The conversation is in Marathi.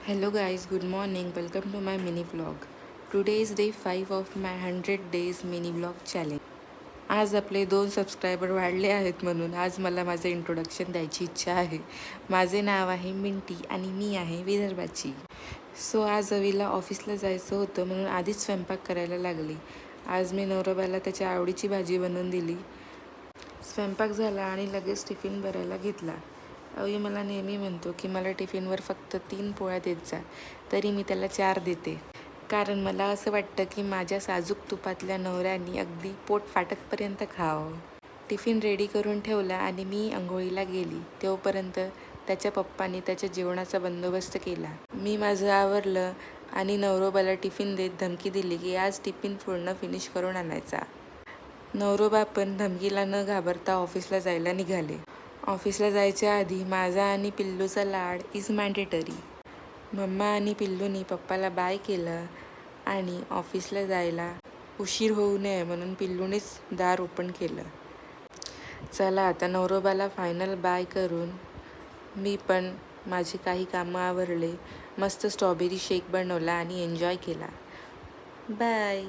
Hello guys, good morning. Welcome to my mini vlog. Today is day 5 of my 100 days mini vlog challenge. आज आपले 2 सबस्क्रायबर वाढले आहेत म्हणून आज मला माझे इंट्रोडक्शन द्यायची इच्छा आहे. माझे नाव आहे मिंटी आणि मी आहे विदर्भाची. सो आज अवीला ऑफिसला जायचं होतं म्हणून आधीच स्वयंपाक करायला लागली. आज मी नवरोबाला त्याच्या आवडीची भाजी बनवून दिली. स्वयंपाक झाला आणि लगेच टिफिन भरायला घेतला. अवी मला नेहमी म्हणतो की मला टिफिनवर फक्त 3 पोळ्या देत जा, तरी मी त्याला 4 देते. कारण मला असं वाटतं की माझ्या साजूक तुपातल्या नवऱ्याने अगदी पोट फाटतपर्यंत खावं. टिफिन रेडी करून ठेवला आणि मी अंघोळीला गेली. तोपर्यंत त्याच्या पप्पांनी त्याच्या जेवणाचा बंदोबस्त केला. मी माझं आवरलं आणि नवरोबाला टिफिन देत धमकी दिली की आज टिफिन पूर्ण फिनिश करून आणायचा. नवरोबा पण धमकीला न घाबरता ऑफिसला जायला निघाले. ऑफिसला जायच्या आधी माझा आणि पिल्लूचा लाड इज मॅन्डेटरी. मम्मा आणि पिल्लूनी पप्पाला बाय केलं आणि ऑफिसला जायला उशीर होऊ नये म्हणून पिल्लूनेच दार ओपन केलं. चला आता नवरोबाला फायनल बाय करून मी पण माझी काही कामं आवरले. मस्त स्ट्रॉबेरी शेक बनवला आणि एन्जॉय केला. बाय.